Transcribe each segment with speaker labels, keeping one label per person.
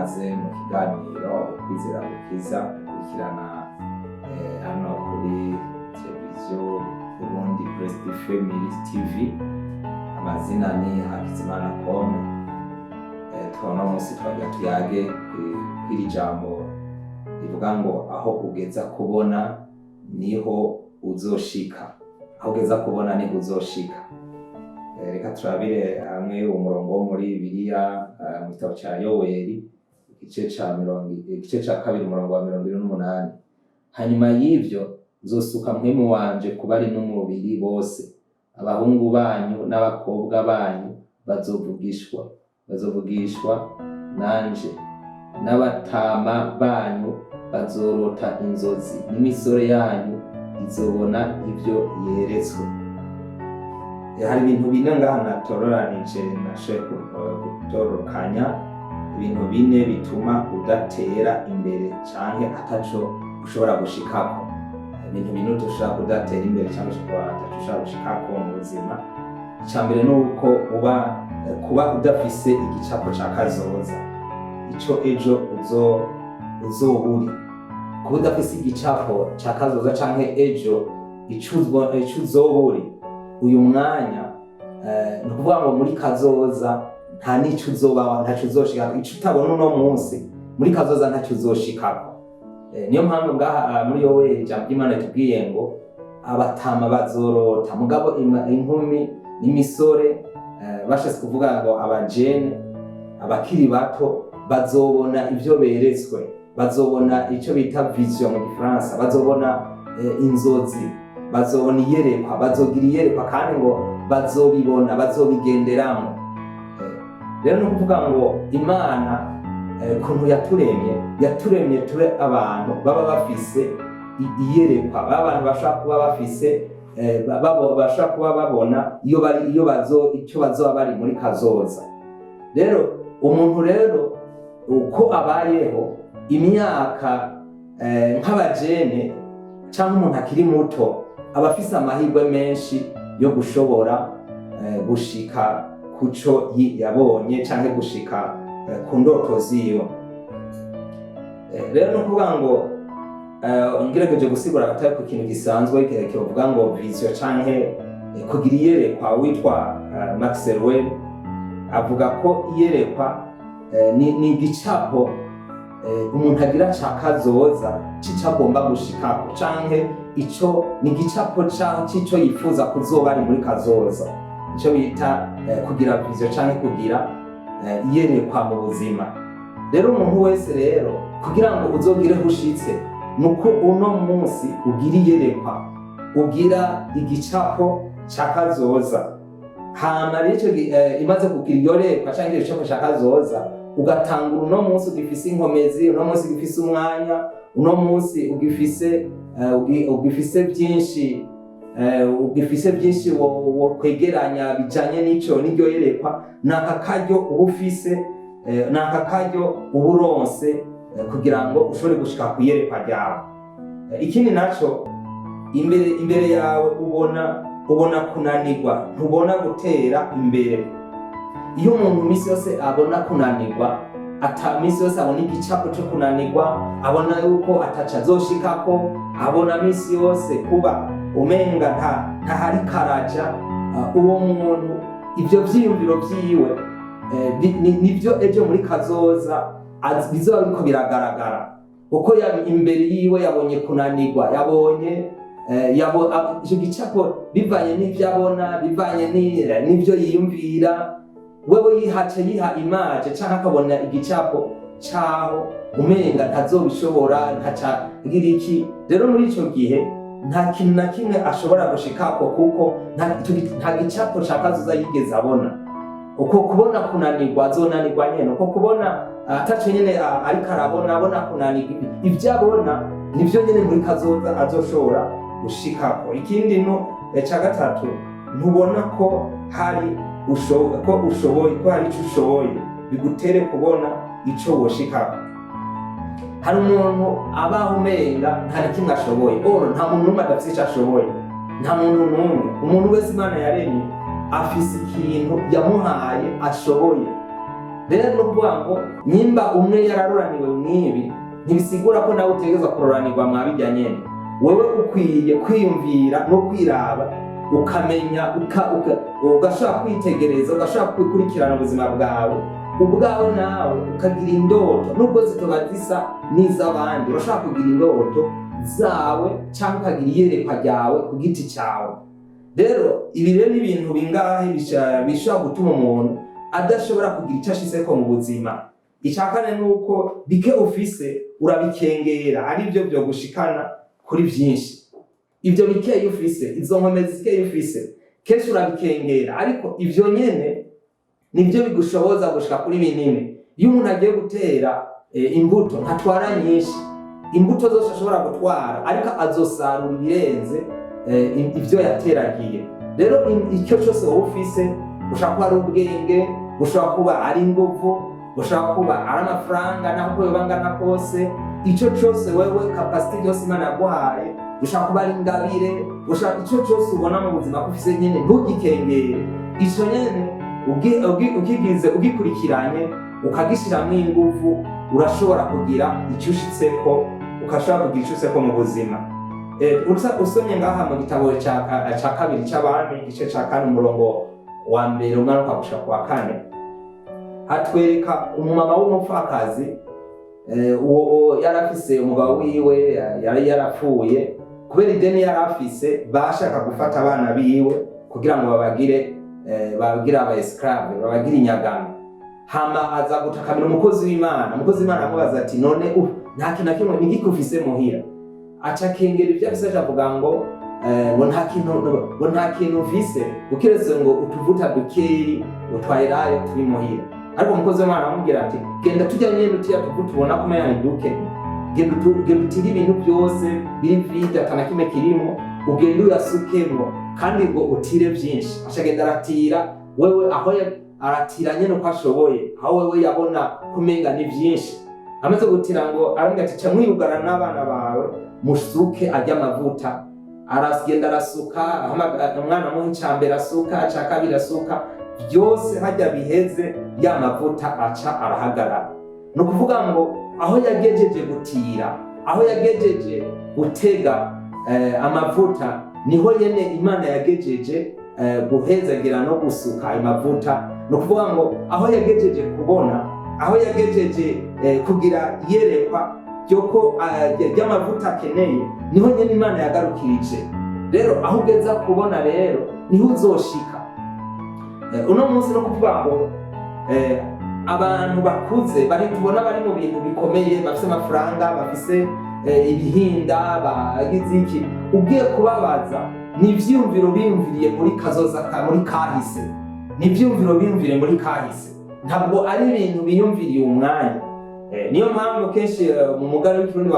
Speaker 1: ikaze mu kiganiro Ukwizera Gukiza gukurikirana hano kuri televiziyo Burundi Blessed Family TV. Amazina ni Hakizimana Kome. Tubona umunsi twagira tuyage kw'iri jambo rivuga ngo aho ugeza kubona niho uzoshika. Aho ugeza kubona niho uzoshika. Reka turabire hamwe umurongo wo muri Bibiliya mu gitabo ca Yoweri igice ca 2 umurongo wa 28. Hanyuma y'ivyo nzosuka mpwemu wanje ku bari n'umubiri bose, abahungu banyu n'abakobwa banyu bazovugishwa nanje, n'abatama banyu bazorota inzozi, n'imisore yanyu izobona ivyo yeretswe. Hari ibintu bine ngaha natororanije nashoboye gutororokanya, ibintu bine bituma udatera imbere canke ataco ushobora gushikako. Ibintu bine ushobora kudatera imbere canke ataco ushobora gushikako mu buzima. Icambere nuko kuba udafise igicapo ca kazoza, ico ejo uzoburi. Kuba udafise igicapo ca kazoza canke ejo ico uzoburi, uyu mwanya ni ukuvuga ngo muri kazoza nta n'ico uzobaho, ntaco uzoshikako. Ico utabona uno munsi muri kazoza ntaco uzoshikako. Niyo mpamvu ngaha muri Yoweri ijambo ry'Imana ritubwiye ngo abatama bazorota, mugabo inkumi n'imisore, bashatse kuvuga ngo abajene, abakiri bato bazobona ivyo beretswe, bazobona ico bita vision mu Gifaransa, bazobona inzozi, bazobona iyerekwa, bazogira iyerekwa kandi ngo bazobibona, bazobigenderamo. Rero ni ukuvuga ngo Imana kuntu yaturemye tube abantu baba bafise iyerekwa, abantu bashaka kuba bafise bashaka kuba babona icyo bazoba bari muri kazoza. Rero umuntu rero uko abayeho imyaka nk'abajene cyangwa umuntu akiri muto, aba afise amahirwe menshi yo gushobora gushika kuco yabonye canke gushika ku ndoto ziyo. Rero no kuvuga ngo ngerageje gusigura atari ku kintu gisanzwe kivuga ngo vision canke kugira iyerekwa. Witwa Max Weber avuga ko iyerekwa ni igicapo umuntu agira ca kazoza c'ico agomba gushikako, canke ico ni igicapo c'ico yifuza kuzoba ari muri kazoza, ico bita kugira vision canke kugira iyerekwa mu buzima. Rero umuntu wese rero kugira ngo uzogire ushitse nuko uno munsi ugira iyerekwa, ugira igicapo ca kazoza. Hama rero imaze kugira iyerekwa canke igicapo ca kazoza, ugatangura uno munsi ugifise inkomezi, uno munsi ugifise umwanya, uno munsi ugifise byinshi wo kwegeranya bijanye n'iryo yerekwa. Naka karyo uba ufise, naka karyo uba uronse kugira ngo ushobore gushika ku iyerekwa ryawe. Ikindi naco, imbere yawe ubona kunanirwa, ntubona gutera imbere. Iyo umuntu misi yose abona kunanirwa, misi yose abona igicapo cyo kunanirwa, abona yuko ataca azoshikako, abona misi yose kuba umenga ntahari karaja, uwo muntu ivyo vyiyumviro vyiwe nivyo ejo muri kazoza bizoba biriko biragaragara, kuko imbere yiwe yabonye kunanirwa, yabonye ico gicapo bivanye n'ivyo abona, bivanye n'ivyo yiyumvira. Wewe yiha image canke akabona igicapo caho umenga ntazobishobora, ntaca gira iki. Rero muri ico gihe nta kintu na kimwe ashobora gushikako, kuko nta gicapo ca kazoza yigeze abona. Uko kubona kunanirwa azonanirwa nyene, uko kubona ataco nyene ariko abona kunanirwa, ivyo abona nivyo nyene muri kazoza azoshobora gushikako. Ikindi ca gatatu, ntubona ko hari ushoboye, ko hari ico ushoboye bigutere kubona ico woshikako. Hari umuntu abaho umenga nta kimwe ashoboye, nta muntu n'umwe adafise ico ashoboye, nta muntu n'umwe. Umuntu wese Imana yaremye afise ikintu yamuhaye ashoboye. rero no kuvuga ngo nimba umwe yararoraniwe mwibi ntibisigura ko nawe utegerezwa kuroranirwa mwabijya nyene. Wewe ukwiye kwiyumvira no kwiraba ukamenya ugashaka kwitegereza, ugashaka kwikurikirana ubuzima bwawe ubwawe, nawe ukagira indoto nubwo zitoba zisa n'iz'abandi. Urashaka kugira indoto zawe cyangwa ukagira iyerekwa ryawe ku giti cyawe. Rero ibi rero ni ibintu bingahe bishobora gutuma umuntu adashobora kugira icyo ashizeko mu buzima. Icakane nuko bike ufise urabikengera, ari byo byo gushikana kuri byinshi. Ibyo bike ufise, izo nkomezi zike ufise, kenshi urabikengera, ariko ivyo nyene nibyo bigushoboza gushika kuri binini. Iyo umuntu agiye gutera imbuto ntatwara nyinshi, imbuto zose ashobora gutwara, ariko azosarura ibirenze ivyo yateragiye. Rero icyo cyose wowe ufise, ushaka kuba ari ubwenge, ushaka kuba ari ingufu, ushaka kuba ari amafaranga naho yoba angana kose, icyo cyose wewe capacity yose Imana yaguhaye, ushaka kuba ari ingabire, ushaka icyo cyose ubona mu buzima ko ufise nyene ntugikengere. Ico nyene ugigize ugikurikiranye ukagishiramo ingufu, urashobora kugira icyo ushitseko, ukashobora kugira icyo ushitseko mu buzima. Usomye ngaha mu gitabo ca kabiri c'Abami igice ca 4 umurongo wa mbere umanuka gushika ku wa 4, hatwereka umumama w'umupfakazi. Uwo yarafise umugabo wiwe yari yarapfuye kubera ideni yarafise, bashaka gufata abana biwe kugira ngo babagire aba esclave, babagire inyagano. Hama aza gutakamira umukozi w'Imana. Umukozi w'Imana amubaza ati none nta kintu na kimwe nigikufise muhira? Aca kengera ivyo afise, avuga ngo nta kintu ufise ukiretse ngo utuvuta dukeyi utwayirayo turi muhira. Ariko umukozi w'Imana amubwira ati genda tujya nyene utiya tuvuta ubona ko menya duke, genda utire ibintu byose biri vide atana kimwe kirimo, ugende uyasukemo kandi ngo utire byinshi. Ashagenda aratira, wewe aho aratira nyene uko ashoboye, aho wewe yabona kumenga ni byinshi. Amaze gutira ngo arambwira ati ca mwiyugana n'abana bawe musuke ajya amavuta. Aragenda arasuka, umwana muhe icambere asuka, aca kabiri asuka, byose hajya biheze ya mavuta aca arahagarara. No kuvuga ngo aho yagejeje gutira, aho yagejeje gutega amavuta, niho yene Imana yagejeje guhezagira no gusuka amavuta. No kuvuga ngo aho yagejeje kubona, aho yagejeje kugira yerekwa byoko y'amavuta akeneye, niho nyene Imana yagarukirije. Rero aho ugeza kubona rero niho uzoshika. Uno munsi no kuvuga ngo abantu bakuze tubona bari mu bintu bikomeye, bafise amafaranga, bafise ibihinda, bagize iki, ugiye kubabaza ni ivyumviro biyumviriye muri kazoza muri kahise, ni ivyumviro biyumviriye muri kahise, ntabwo ari ibintu biyumviriye umwanya. Niyo mpamvu kenshi mu mugani w'ikirundi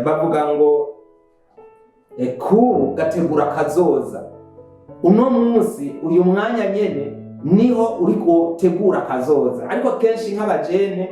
Speaker 1: bavuga ngo ku gategura kazoza. Uno munsi uyu mwanya nyene niho uri gutegura kazoza. Ariko kenshi nk'abajene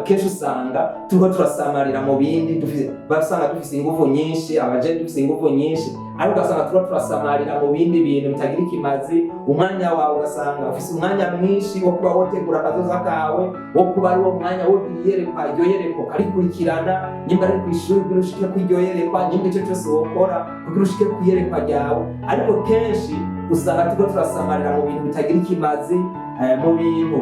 Speaker 1: kenshi usanga turiko turasamarira mu bindi, basanga dufise ingufu nyinshi, abajene dufise ingufu nyinshi, ariko ugasanga turiko turasamarira mu bindi bintu bitagira ikimazi. Umwanya wawe ugasanga ufise umwanya mwinshi wo kuba wotegura akazoza kawe, wo kuba ari uwo mwanya wo iyerekwa, iryo yerekwa ukarikurikirana, nimba ari kw'ishuri kugira ushike kw'iryo yerekwa, nimba ico cose wokora kugira ushike kw'iyerekwa ryawe. Ariko kenshi usanga turiko turasamarira mu bintu bitagira ikimazi, mu bintu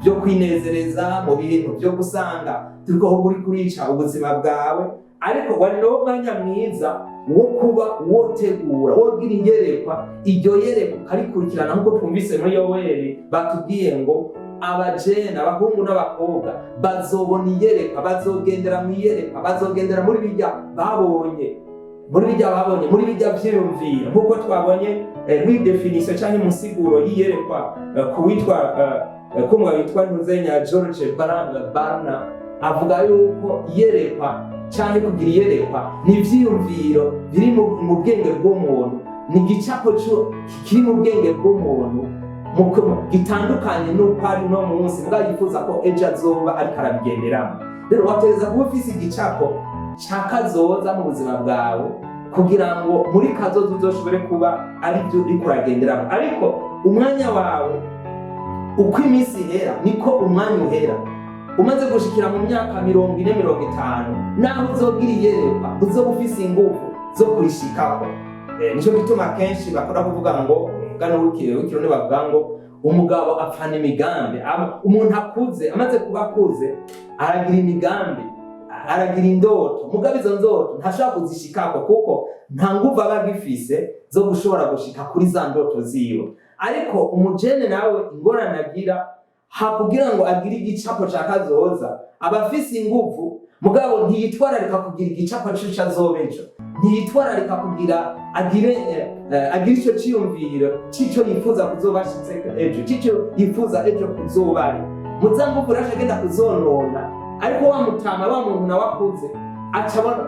Speaker 1: byo kwinezereza, mu bintu byo gusanga turiko uri kurica ubuzima bwawe. Ariko wari no mwanya mwiza wo kuba wotegura, wogira iyerekwa, iryo yerekwa ukarikurikirana. Nkuko twumvise muri Yoweli batubwiye ngo abajene, abahungu n'abakobwa bazobona iyerekwa, bazogendera mu iyerekwa, bazogendera muri bijya babonye, muri bijya vyiyumvira. Nkuko twabonye muri definition cyangwa musiguro y'iyerekwa kumwa witwa Ntuzenya George Barna, avuga yuko iyerekwa cyangwa kugira iyerekwa ni ivyiyumviro biri mu bwenge bw'umuntu, ni igicapo kiri mu bwenge bw'umuntu gitandukanye n'uko ari no munsi mbwa yifuza ko ejo azoba ariko arabigenderamo. Rero wategereza kuba ufise igicapo ca kazoza mu buzima bwawe kugira ngo muri kazoza uzoshobore kuba ari byo uriko uragenderamo. Ariko umwanya wawe uko iminsi ihera niko umwanya uhera. Umaze gushikira mu myaka 40-50 naho uzogira iyerekwa uzoba ufise ingufu zo kurishikako. Nico gituma kenshi bakora kuvuga ngo ngano w'ikiro bavuga ngo umugabo apfana imigambi. Umuntu akuze amaze kuba akuze aragira imigambi, aragira indoto, mugabo izo ndoto ntashaka kuzishikako kuko nta nguvu aba agifise zo gushobora gushika kuri za ndoto ziwe. Ariko umujene nawe ingorane agira hakugira ngo agire igicapo ca kazoza, aba afise inguvu mugabo ntiyitwararika kugira igicapo c'ico azoba ejo, ntiyitwararika kugira agire ico ciyumviro c'ico yifuza kuzoba ashitse ejo, c'ico yifuza ejo kuzoba ari. Muza nguvu rero agenda kuzonona, ariko wa mutama wa muntu nawe akuze acabona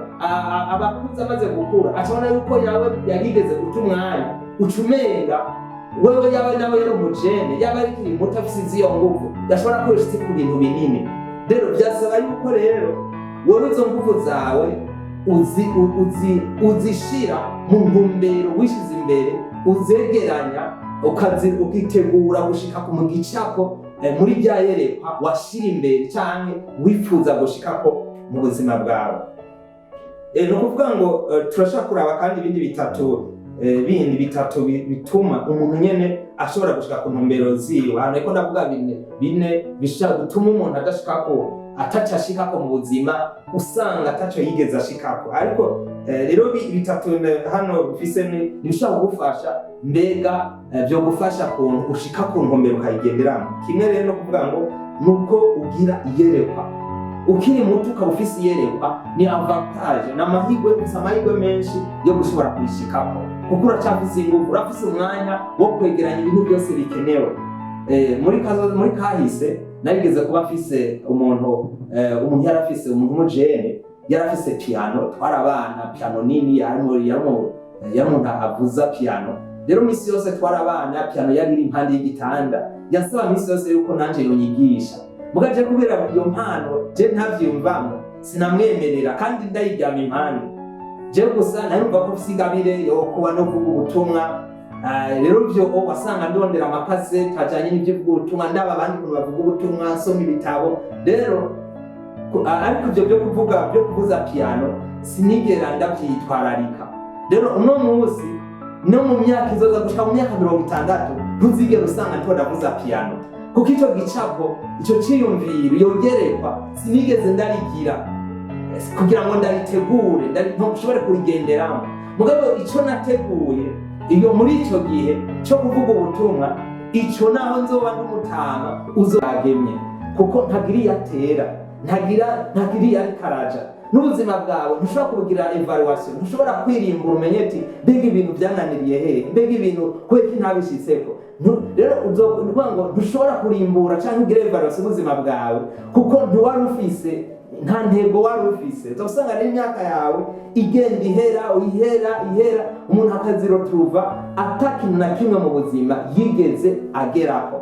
Speaker 1: abakuze amaze gukura acabona yuko yawe yarigeze guta umwanya ucumenga wewe yawe nawe yari umujene, yaba ari kiri muto afise iziyo nguvu yashobora kwishitse ku bintu binini. Rero byasaba yuko rero wowe izo nguvu zawe uzishira mu ntumbero wishize imbere, uzegeranya ukitegura gushika ku gicapo muri bya yerekwa washira imbere canke wifuza gushikako mu buzima bwawe. No kuvuga ngo turashaka kuraba kandi ibindi bitatu bituma umuntu nyene ashobora gushika ku ntumbero ziwe. Hano ariko ndavuga bine bishaka gutuma umuntu adashikako atacashikako mu buzima, usanga ataco yigeze ashikako. Ariko rero bitatu hano bifise nibishaka kugufasha, mbega byo gufasha kuntu ushika ku ntumbero ukayigenderamo. Kimwe rero no kuvuga ngo nuko ugira iyerekwa ukiri muto ukaba ufise iyerekwa, ni avantage n'amahirwe menshi yo gushobora kuyishikako kuko uracafise ingufu, urafise umwanya wo kwegeranya ibintu byose bikenewe. Muri kahise narigeze kuba afise umuntu yarafise umuntu umujene yarafise piano, twarabana piano nini umuntu avuza piano. Rero misi yose twarabana piano yari iri impande y'igitanda, yasaba misi yose yuko nanje yonyigisha. Mugaje kubera iyo mpano je ntavyumvamo, sinamwemerera kandi ndayiryama impande. Je gusa narumva ko fisigabire yo kuba no kuvuga ubutumwa. Rero byo wasanga ndondera amakase tajanye n'ibyo ubutumwa, ndaba abandi kuntu bavuga ubutumwa, nsoma ibitabo. Rero ariko ibyo kuvuza piano sinigera ndavyitwararika. Rero uno munsi no mu myaka izoza gushika mu myaka 60 ntuzigera usanga ndavuza piano, kuko ico gicapo ico ciyumviro yongerekwa sinigeze ndarigira kugira ngo ndaritegure ntushobore kurigenderamo. Mugabo ico nateguye iyo muri ico gihe cyo kuvuga ubutumwa, ico naho nzoba n'umutama uzobagemye, kuko ntagiriye atera, ntagiriye karaja. N'ubuzima bwawe ntushobora kugira evaluation, ntushobora kwirimbura umenye ati mbega ibintu byananiriye hehe, mbega ibintu kweki ntabishitseko. Rero uzovuga ngo ntushobora kurimbura cyangwa ugire evaluation ubuzima bwawe kuko ntiwari ufise, nta ntego wari ufise. Uzosanga n'imyaka yawe igenda ihera umuntu akazirotuva atakintu na kimwe mu buzima yigeze agerako.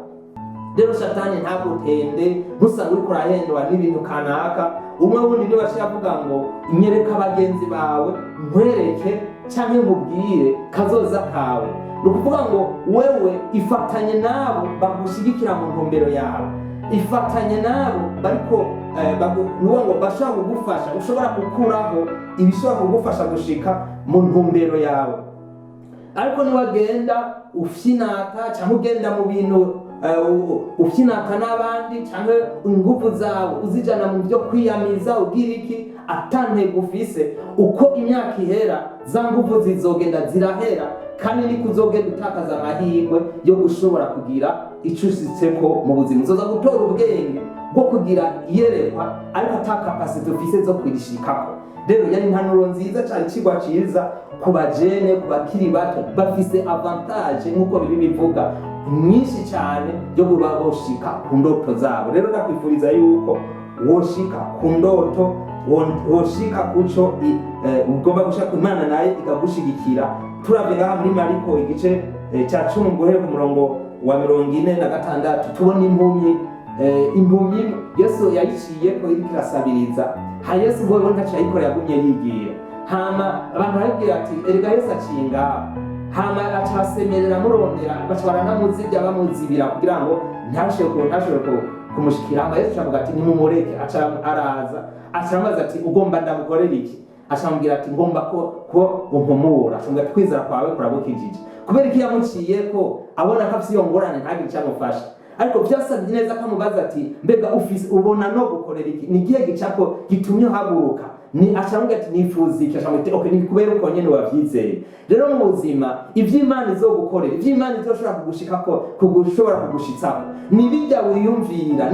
Speaker 1: Rero satani ntagutende, ntusanga uriko urahendwa n'ibintu kanaka. Umwe wundi niwe ashavuga ngo inyereka abagenzi bawe nkwereke canke nkubwire kazoza kawe. Nukuvuga ngo wewe ifatanye nabo bagushigikira mu ntumbero yawe, ifatanye nabo bariko nuwo ngo bashaka kugufasha, ushobora gukuraho ibishobora kugufasha gushika mu ntumbero yawe. Ariko niwagenda ufyinaka cyangwa ugenda mu bintu ufyinaka n'abandi cyangwa ingufu zawe uzijana mu byo kwiyamiza ugira iki atantego ufise, uko imyaka ihera za ngufu zizogenda zirahera, kandi niko uzogenda utakaza amahirwe yo gushobora kugira ico usitseko mu buzima. Uzoza gutora ubwenge bwo kugira iyerekwa ariko ata capacity ufise zo kwirishikako. Rero yari impanuro nziza cyane, ikigwa ciza ku bajene, ku bakiri bato bafise avantage nk'uko bivuga nyinshi cyane yo kuba boshika ku ndoto zabo. Rero ndakwifuriza yuko woshika ku ndoto, woshika kuco ugomba gushaka, Imana naye ikagushigikira. Turavye ngaha muri Mariko igice ca 10 guhera ku murongo wa 46 tubona impumyi Yesu yayiciye ko iriko irasabiriza. Yesu ngo ntaco yayikora, yagumye yigira. Hama abantu barabwira ati erega Yesu acinga, hama acasemerera murondera bashobora namuzibya bamuzibira kugira ngo ntashobore kumushikira. Hama Yesu avuga ati nimumureke, araza acamaze ati ugomba ndamukorera iki? Acamubwira ati ngomba ko umpumura. Acamubwira ati kwizera kwawe kurabukijije. Kubera iki yamuciye ko abona ko afite iyo ngorane ntagire icyo amufasha, ariko byasabye neza ko amubaza ati mbega ubona no gukorera iki? Ni igihe gicapo gitumye uhaguruka? Ni acamubwira ati nifuza iki? Acamubwira ati okay, ni kubera uko nyene wavyizeye. Rero mu buzima ivy'Imana izogukorera, ivy'Imana izoshobora kugushikako, kugushobora kugushitsako, ni bijya wiyumvira,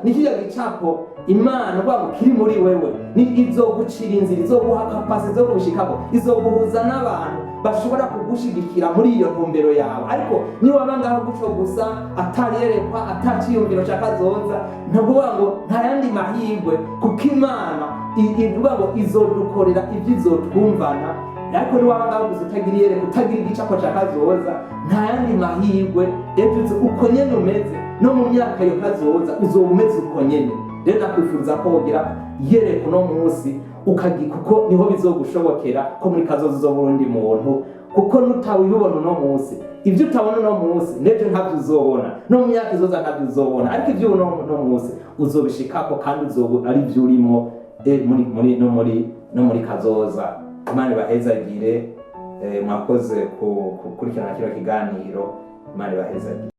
Speaker 1: ni kijya gicapo Imana ngo kiri muri wewe, ni izogucira inzira, izoguha kapasite zo kugushikako, izoguhuza n'abantu bashobora kugushigikira muri iyo ntumbero yawe. Ariko ni wabangaho guco gusa atariyerekwa, ataciyumviro cyakazoza, ntabwo ngo nta yandi mahirwe, kuko Imana ivuga ngo izodukorera ibyo izotwumvana. Ariko ni wabangaho gusa utagiriye utagira igicapo cyakazoza, nta yandi mahirwe. Ejo uko nyene umeze no mu myaka yo kazoza uzoba umeze uko nyene. Rero nakwifuza ko wogira yereko no munsi kuko niho bizogushobokera ko muri kazoza uzoba urundi muntu, kuko nutawibona no munsi, ibyo utabona no munsi nejo ntabyo uzobona, no mu myaka izoza ntabyo uzobona, ariko ibyo no munsi uzobishikako kandi uzoba ari byo urimo no muri kazoza. Imana ibahezagire, mwakoze kukurikirana kino kiganiro. Imana ibahezagire.